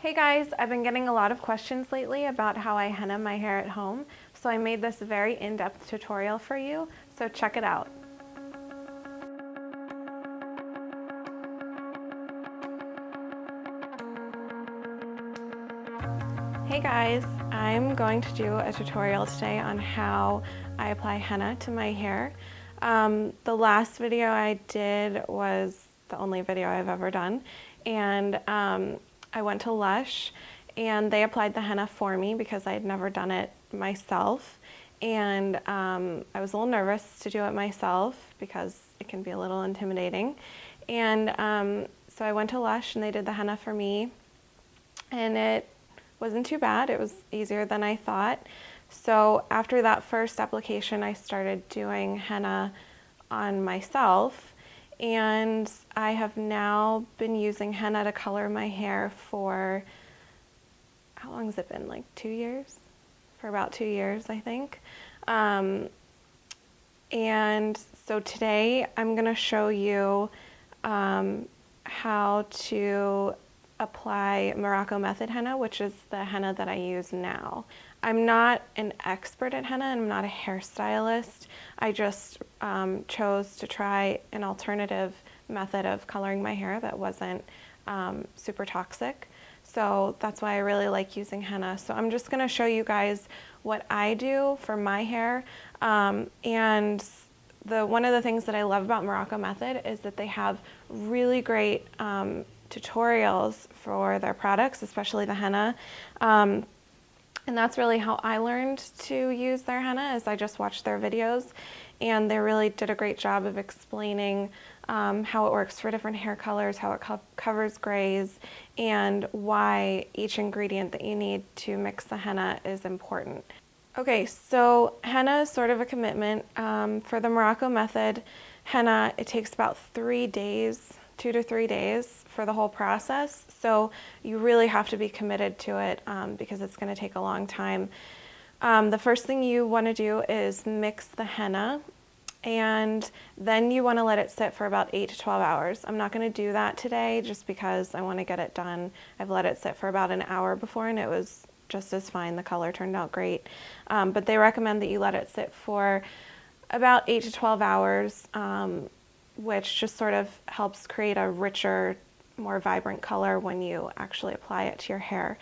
Hey guys, I've been getting a lot of questions lately about how I henna my hair at home, so I made this very in-depth tutorial for you, so check it out. Hey guys, I'm going to do a tutorial today on how I apply henna to my hair. The last video I did was the only video I've ever done, and I went to Lush and they applied the henna for me because I had never done it myself, and I was a little nervous to do it myself because it can be a little intimidating, and so I went to Lush and they did the henna for me, and it wasn't too bad. It was easier than I thought. So after that first application, I started doing henna on myself, and I have now been using henna to color my hair for, how long has it been, like 2 years? For about 2 years, I think. And so today I'm gonna show you how to apply Morocco method henna, which is the henna that I use now. I'm not an expert at henna and I'm not a hairstylist. I just chose to try an alternative method of coloring my hair that wasn't super toxic. So that's why I really like using henna. So I'm just gonna show you guys what I do for my hair. And one of the things that I love about Morocco method is that they have really great tutorials for their products, especially the henna. And that's really how I learned to use their henna, is I just watched their videos, and they really did a great job of explaining how it works for different hair colors, how it covers grays, and why each ingredient that you need to mix the henna is important. Okay, so henna is sort of a commitment. For the Morocco method, henna, it takes about 3 days, 2 to 3 days for the whole process. So you really have to be committed to it because it's going to take a long time. The first thing you want to do is mix the henna, and then you want to let it sit for about 8 to 12 hours. I'm not going to do that today just because I want to get it done. I've let it sit for about an hour before and it was just as fine. The color turned out great. But they recommend that you let it sit for about 8 to 12 hours, which just sort of helps create a richer, more vibrant color when you actually apply it to your hair.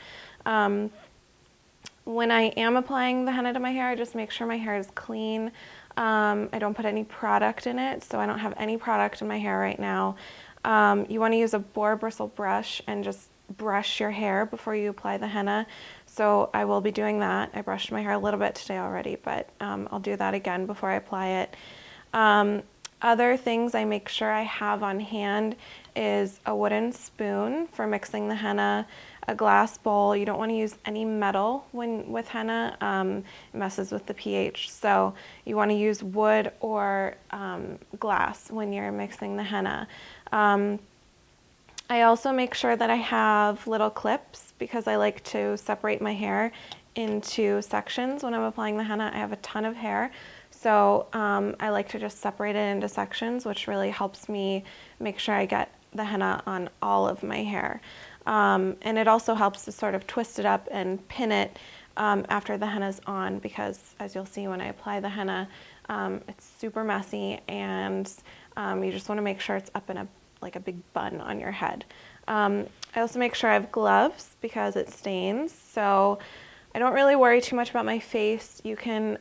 When I am applying the henna to my hair, I just make sure my hair is clean. I don't put any product in it, so I don't have any product in my hair right now. You want to use a boar bristle brush and just brush your hair before you apply the henna. So I will be doing that. I brushed my hair a little bit today already, but I'll do that again before I apply it. Other things I make sure I have on hand is a wooden spoon for mixing the henna, a glass bowl. You don't want to use any metal with henna. It messes with the pH. So you want to use wood or glass when you're mixing the henna. I also make sure that I have little clips because I like to separate my hair into sections when I'm applying the henna. I have a ton of hair, so I like to just separate it into sections, which really helps me make sure I get the henna on all of my hair. And it also helps to sort of twist it up and pin it after the henna's on, because as you'll see when I apply the henna, it's super messy, and you just want to make sure it's up in like a big bun on your head. I also make sure I have gloves because it stains, so I don't really worry too much about my face. You can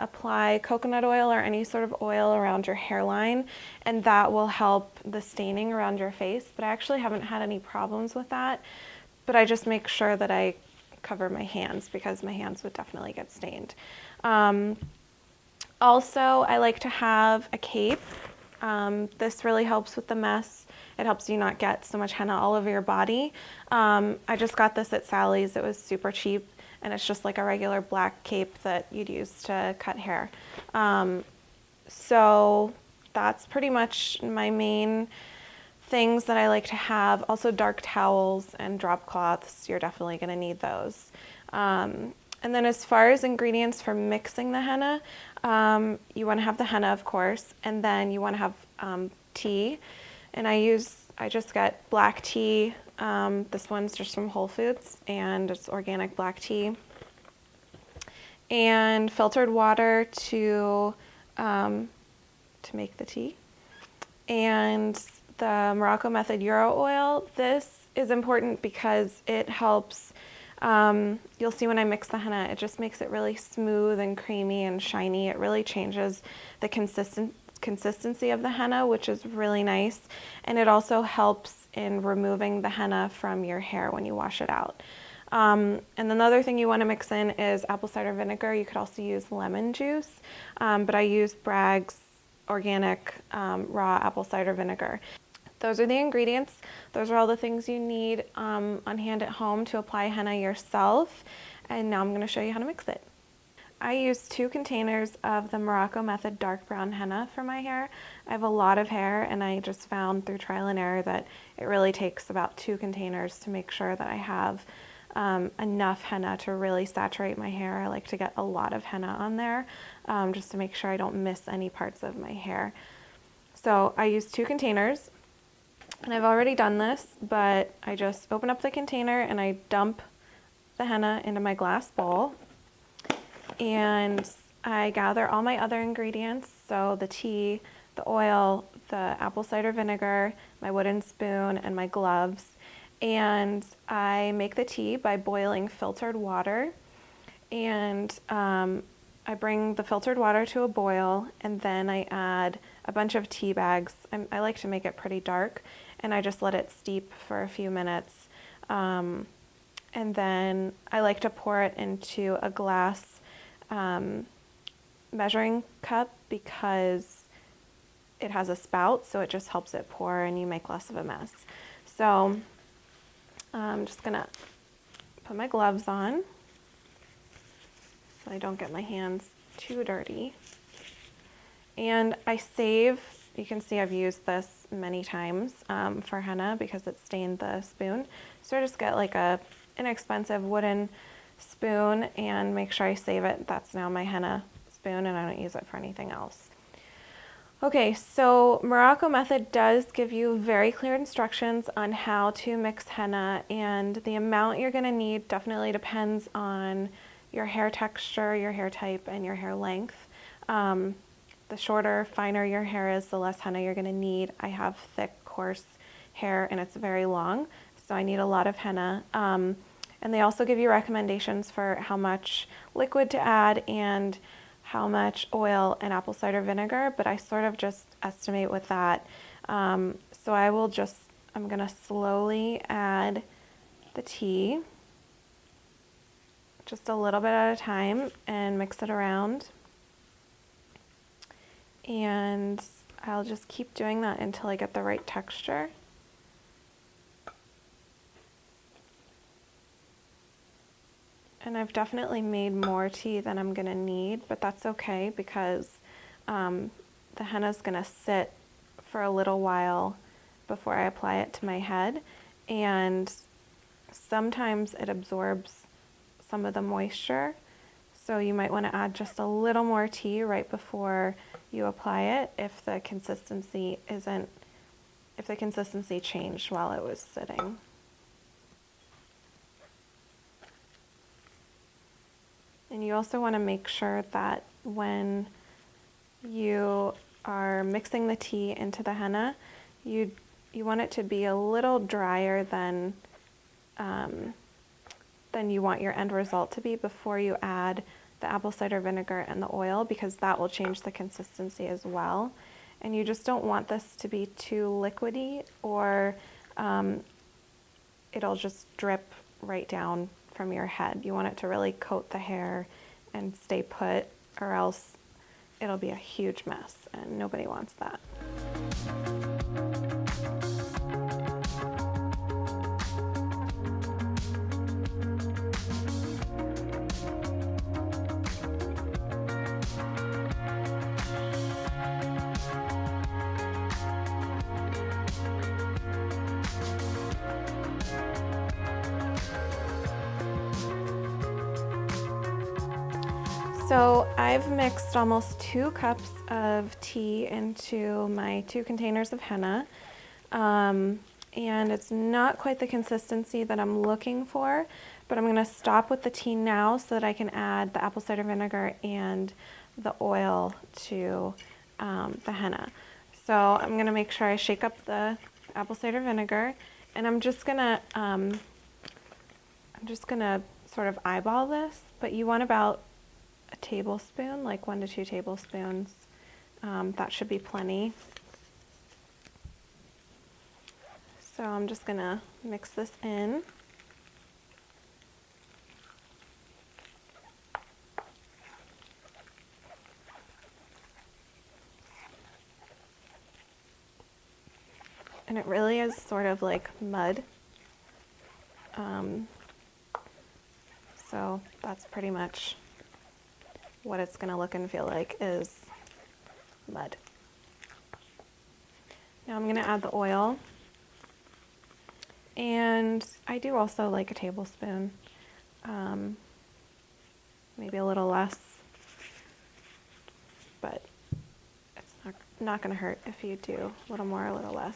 apply coconut oil or any sort of oil around your hairline, and that will help the staining around your face, but I actually haven't had any problems with that. But I just make sure that I cover my hands because my hands would definitely get stained. Also, I like to have a cape. This really helps with the mess. It helps you not get so much henna all over your body. I just got this at Sally's. It was super cheap, and it's just like a regular black cape that you'd use to cut hair. So that's pretty much my main things that I like to have. Also dark towels and drop cloths. You're definitely going to need those. And then as far as ingredients for mixing the henna, you want to have the henna, of course, and then you want to have tea. And I just get black tea This one's just from Whole Foods, and it's organic black tea. And filtered water to make the tea. And the Morocco Method Euro Oil. This is important because it helps, you'll see when I mix the henna, it just makes it really smooth and creamy and shiny. It really changes the consistency of the henna, which is really nice. And it also helps in removing the henna from your hair when you wash it out. And then the other thing you want to mix in is apple cider vinegar. You could also use lemon juice, but I use Bragg's organic raw apple cider vinegar. Those are the ingredients. Those are all the things you need on hand at home to apply henna yourself. And now I'm going to show you how to mix it. I use 2 containers of the Morocco Method dark brown henna for my hair. I have a lot of hair, and I just found through trial and error that it really takes about 2 containers to make sure that I have enough henna to really saturate my hair. I like to get a lot of henna on there just to make sure I don't miss any parts of my hair. So I use 2 containers, and I've already done this, but I just open up the container and I dump the henna into my glass bowl, and I gather all my other ingredients, so the tea, the oil, the apple cider vinegar, my wooden spoon, and my gloves. And I make the tea by boiling filtered water, and I bring the filtered water to a boil, and then I add a bunch of tea bags. I like to make it pretty dark, and I just let it steep for a few minutes. And then I like to pour it into a glass measuring cup because it has a spout, so it just helps it pour and you make less of a mess. So I'm just gonna put my gloves on so I don't get my hands too dirty. And I save, you can see I've used this many times for henna because it stained the spoon. So I just get like a inexpensive wooden spoon and make sure I save it. That's now my henna spoon, and I don't use it for anything else. Okay, so Morocco Method does give you very clear instructions on how to mix henna, and the amount you're going to need definitely depends on your hair texture, your hair type, and your hair length. The shorter, finer your hair is, the less henna you're going to need. I have thick, coarse hair, and it's very long, so I need a lot of henna. And they also give you recommendations for how much liquid to add and how much oil and apple cider vinegar, but I sort of just estimate with that. So I'm gonna slowly add the tea, just a little bit at a time, and mix it around. And I'll just keep doing that until I get the right texture. And I've definitely made more tea than I'm gonna need, but that's okay because the henna's gonna sit for a little while before I apply it to my head. And sometimes it absorbs some of the moisture. So you might wanna add just a little more tea right before you apply it if the consistency changed while it was sitting. And you also want to make sure that when you are mixing the tea into the henna, you want it to be a little drier than you want your end result to be before you add the apple cider vinegar and the oil, because that will change the consistency as well. And you just don't want this to be too liquidy, or it'll just drip right down from your head. You want it to really coat the hair and stay put, or else it'll be a huge mess, and nobody wants that. So I've mixed almost 2 cups of tea into my 2 containers of henna. and it's not quite the consistency that I'm looking for, but I'm going to stop with the tea now so that I can add the apple cider vinegar and the oil to the henna. So I'm going to make sure I shake up the apple cider vinegar, and I'm just going to sort of eyeball this, but you want about a tablespoon, like 1 to 2 tablespoons. That should be plenty. So I'm just going to mix this in. And it really is sort of like mud. So that's pretty much what it's going to look and feel like, is mud. Now I'm going to add the oil. And I do also like a tablespoon, maybe a little less, but it's not going to hurt if you do a little more, a little less.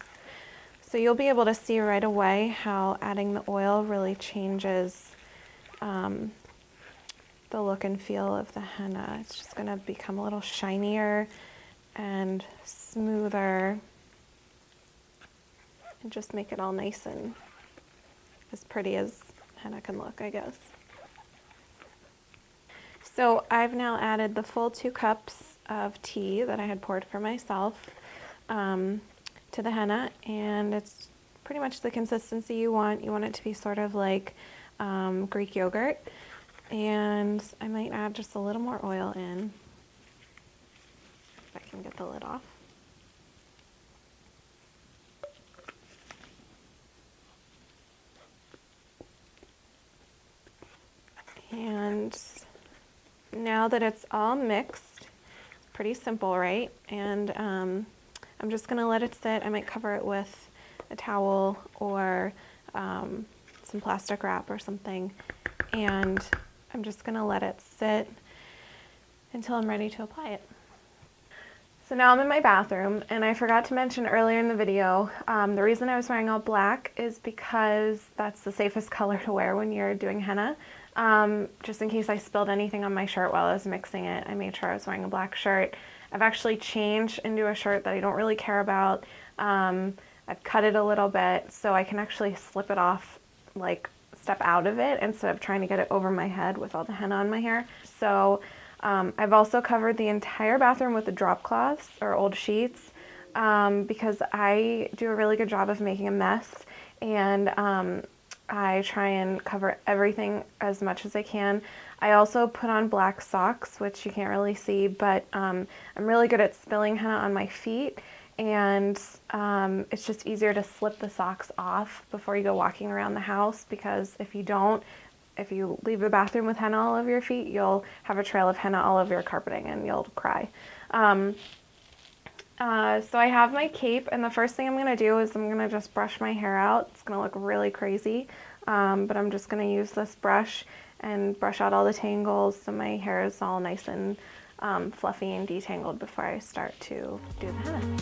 So you'll be able to see right away how adding the oil really changes the look and feel of the henna. It's just going to become a little shinier and smoother, and just make it all nice and as pretty as henna can look, I guess. So I've now added the full 2 cups of tea that I had poured for myself to the henna, and it's pretty much the consistency you want. You want it to be sort of like Greek yogurt, and I might add just a little more oil in, if I can get the lid off. And now that it's all mixed, pretty simple, right? And I'm just gonna let it sit. I might cover it with a towel or some plastic wrap or something. And I'm just gonna let it sit until I'm ready to apply it. So now I'm in my bathroom, and I forgot to mention earlier in the video, the reason I was wearing all black is because that's the safest color to wear when you're doing henna. Just in case I spilled anything on my shirt while I was mixing it, I made sure I was wearing a black shirt. I've actually changed into a shirt that I don't really care about. I've cut it a little bit so I can actually slip it off, like step out of it instead of trying to get it over my head with all the henna on my hair. So I've also covered the entire bathroom with the drop cloths or old sheets because I do a really good job of making a mess, and I try and cover everything as much as I can. I also put on black socks, which you can't really see, but I'm really good at spilling henna on my feet, and it's just easier to slip the socks off before you go walking around the house, because if you leave the bathroom with henna all over your feet, you'll have a trail of henna all over your carpeting and you'll cry. So I have my cape, and the first thing I'm going to do is I'm going to just brush my hair out. It's going to look really crazy, but I'm just going to use this brush and brush out all the tangles so my hair is all nice and fluffy and detangled before I start to do the henna.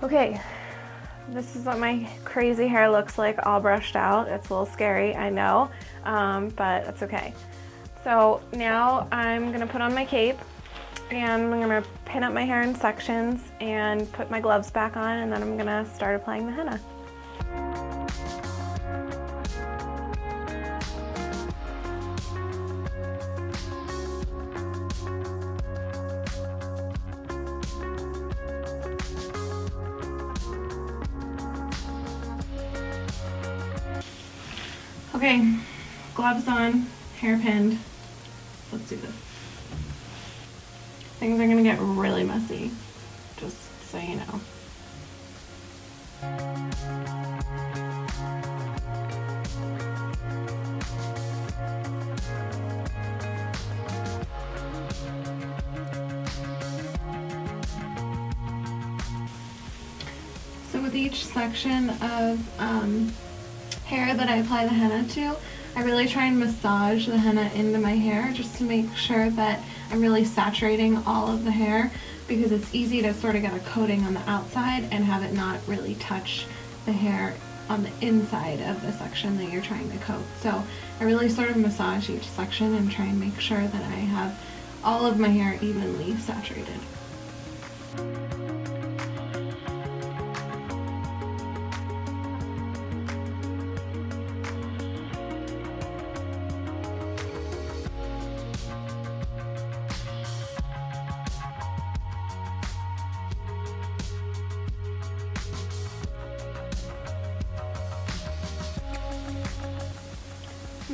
Okay, this is what my crazy hair looks like all brushed out. It's a little scary, I know, but that's okay. So now I'm gonna put on my cape, and I'm gonna pin up my hair in sections and put my gloves back on, and then I'm gonna start applying the henna. Okay, gloves on, hair pinned. Let's do this. Things are gonna get really messy, just so you know. So with each section of hair that I apply the henna to, I really try and massage the henna into my hair just to make sure that I'm really saturating all of the hair, because it's easy to sort of get a coating on the outside and have it not really touch the hair on the inside of the section that you're trying to coat. So I really sort of massage each section and try and make sure that I have all of my hair evenly saturated.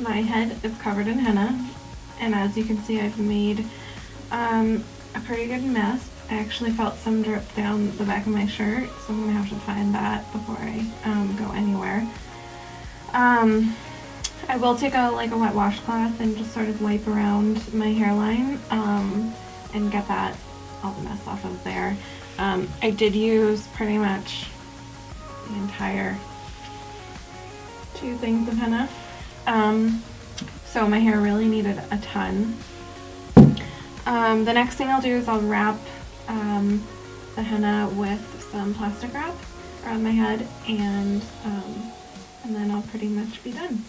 My head is covered in henna, and as you can see, I've made a pretty good mess. I actually felt some drip down the back of my shirt, so I'm gonna have to find that before I go anywhere. I will take a wet washcloth and just sort of wipe around my hairline and get all the mess off of there. I did use pretty much the entire 2 things of henna. So my hair really needed a ton. The next thing I'll do is I'll wrap the henna with some plastic wrap around my head, and then I'll pretty much be done.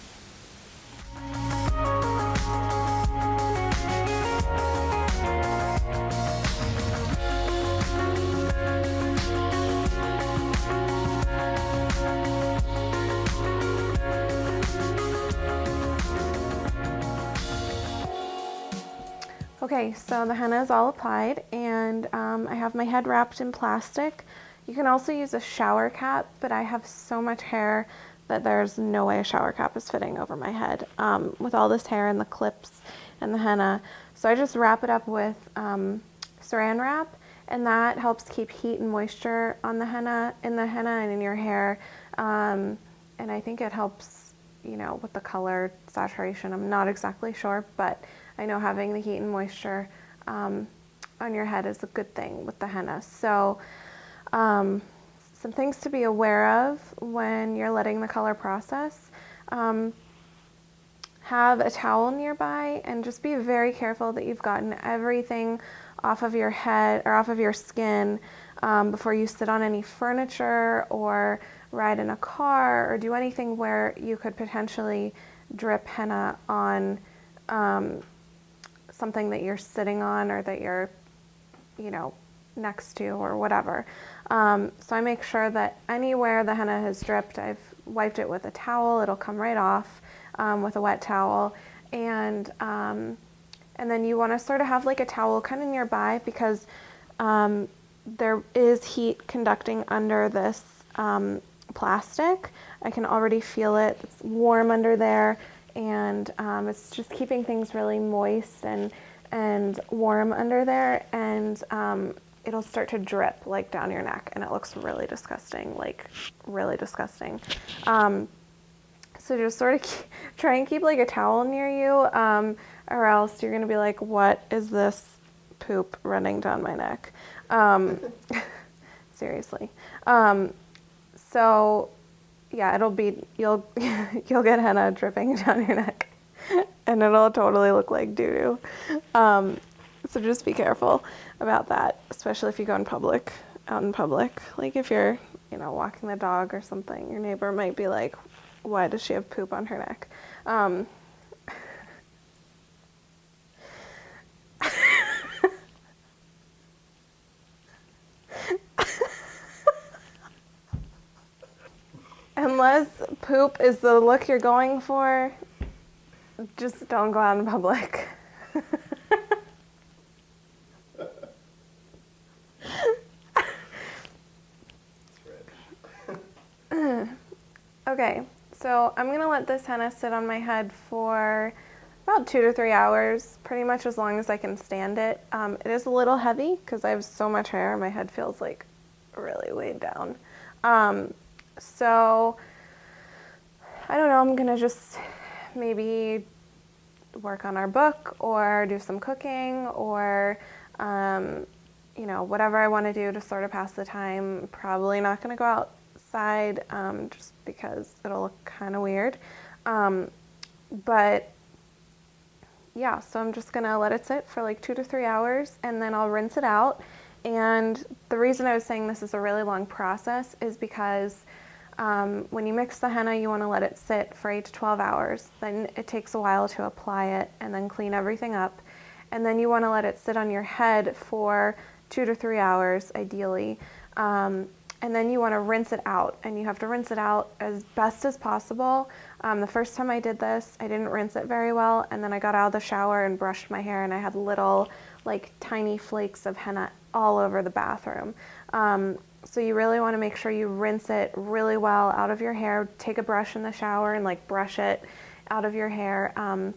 Okay, so the henna is all applied, and I have my head wrapped in plastic. You can also use a shower cap, but I have so much hair that there's no way a shower cap is fitting over my head with all this hair and the clips and the henna. So I just wrap it up with saran wrap, and that helps keep heat and moisture on the henna, and in your hair. And I think it helps, with the color saturation. I'm not exactly sure, but I know having the heat and moisture on your head is a good thing with the henna. So some things to be aware of when you're letting the color process. Have a towel nearby, and just be very careful that you've gotten everything off of your head or off of your skin before you sit on any furniture or ride in a car or do anything where you could potentially drip henna on something that you're sitting on or that you're, next to or whatever. So I make sure that anywhere the henna has dripped, I've wiped it with a towel. It'll come right off with a wet towel. And then you want to sort of have like a towel kind of nearby, because there is heat conducting under this plastic. I can already feel it. It's warm under there, and it's just keeping things really moist and warm under there, and it'll start to drip like down your neck, and it looks really disgusting, so just sort of try and keep like a towel near you, or else you're gonna be like, what is this poop running down my neck? Seriously. So yeah, you'll get henna dripping down your neck, and it'll totally look like doo-doo. So just be careful about that, especially if you go out in public. Like if you're, walking the dog or something, your neighbor might be like, why does she have poop on her neck? Unless poop is the look you're going for, just don't go out in public. Okay, so I'm going to let this henna sit on my head for about 2 to 3 hours, pretty much as long as I can stand it. It is a little heavy because I have so much hair. My head feels like really weighed down. So I don't know, I'm going to just maybe work on our book or do some cooking or, whatever I want to do to sort of pass the time. Probably not going to go side, just because it'll look kind of weird. But yeah, so I'm just gonna let it sit for like 2 to 3 hours, and then I'll rinse it out. And the reason I was saying this is a really long process is because when you mix the henna, you want to let it sit for 8 to 12 hours. Then it takes a while to apply it and then clean everything up. And then you want to let it sit on your head for 2 to 3 hours, ideally. And then you want to rinse it out, and you have to rinse it out as best as possible. The first time I did this, I didn't rinse it very well, and then I got out of the shower and brushed my hair, and I had little, like, tiny flakes of henna all over the bathroom. So you really want to make sure you rinse it really well out of your hair. Take a brush in the shower and like brush it out of your hair. And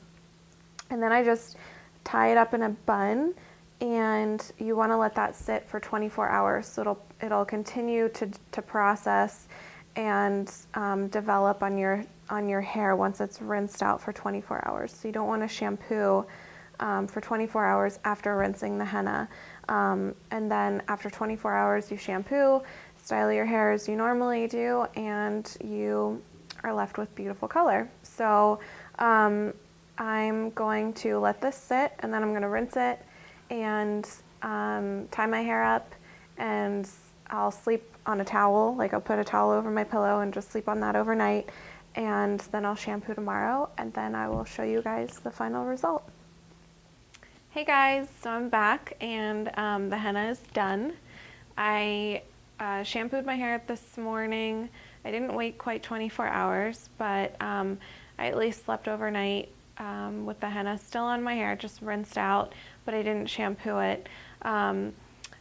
then I just tie it up in a bun, and you want to let that sit for 24 hours. So it'll continue to process and develop on your hair once it's rinsed out for 24 hours. So you don't want to shampoo for 24 hours after rinsing the henna. And then after 24 hours, you shampoo, style your hair as you normally do, and you are left with beautiful color. So I'm going to let this sit, and then I'm going to rinse it and tie my hair up, and I'll sleep on a towel. Like, I'll put a towel over my pillow and just sleep on that overnight, and then I'll shampoo tomorrow, and then I will show you guys the final result. Hey guys, so I'm back, and the henna is done. I shampooed my hair this morning. I didn't wait quite 24 hours, but I at least slept overnight with the henna still on my hair, just rinsed out, but I didn't shampoo it.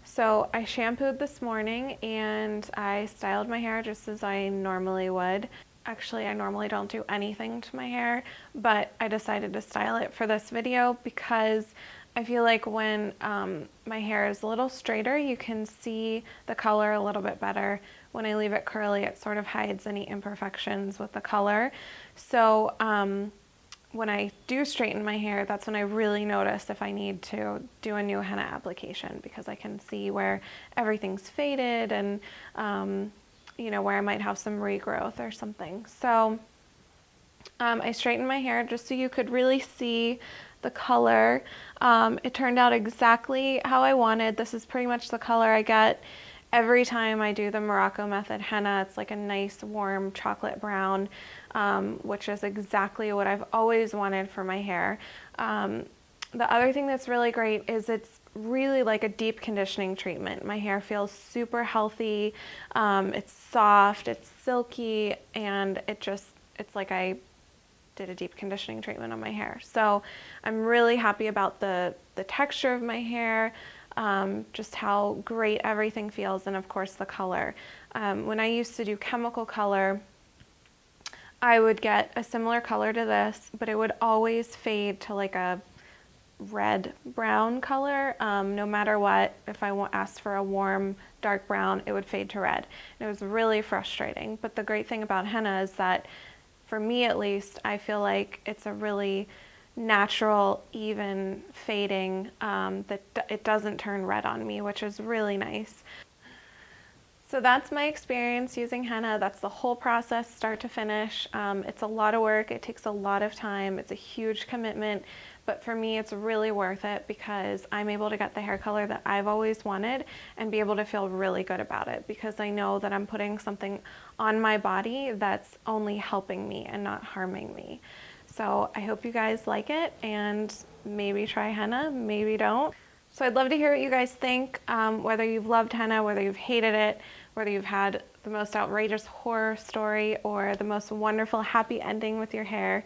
So I shampooed this morning, and I styled my hair just as I normally would. Actually, I normally don't do anything to my hair, but I decided to style it for this video because I feel like when my hair is a little straighter, you can see the color a little bit better. When I leave it curly, it sort of hides any imperfections with the color. So when I do straighten my hair, that's when I really notice if I need to do a new henna application, because I can see where everything's faded and you know, where I might have some regrowth or something. So I straightened my hair just so you could really see the color. It turned out exactly how I wanted. This is pretty much the color I get every time I do the Morocco method henna. It's like a nice warm chocolate brown, which is exactly what I've always wanted for my hair. The other thing that's really great is it's really like a deep conditioning treatment. My hair feels super healthy. It's soft, it's silky, and it's like I did a deep conditioning treatment on my hair. So I'm really happy about the texture of my hair, just how great everything feels, and of course the color. When I used to do chemical color, I would get a similar color to this, but it would always fade to like a red brown color. No matter what, if I asked for a warm dark brown, it would fade to red. And it was really frustrating. But the great thing about henna is that, for me at least, I feel like it's a really natural, even fading, that it doesn't turn red on me, which is really nice. So that's my experience using henna. That's the whole process, start to finish. It's a lot of work. It takes a lot of time. It's a huge commitment. But for me, it's really worth it because I'm able to get the hair color that I've always wanted and be able to feel really good about it, because I know that I'm putting something on my body that's only helping me and not harming me. So I hope you guys like it, and maybe try henna, maybe don't. So I'd love to hear what you guys think, whether you've loved henna, whether you've hated it, whether you've had the most outrageous horror story or the most wonderful happy ending with your hair.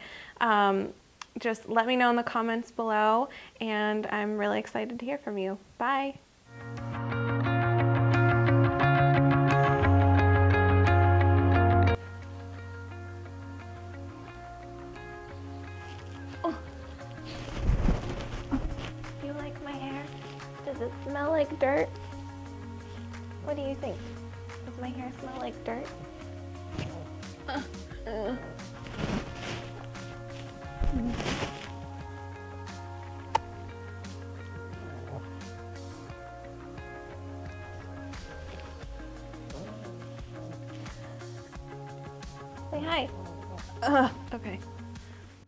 Just let me know in the comments below, and I'm really excited to hear from you. Bye. Oh. You like my hair? Does it smell like dirt? What do you think? Does my hair smell like dirt? Okay.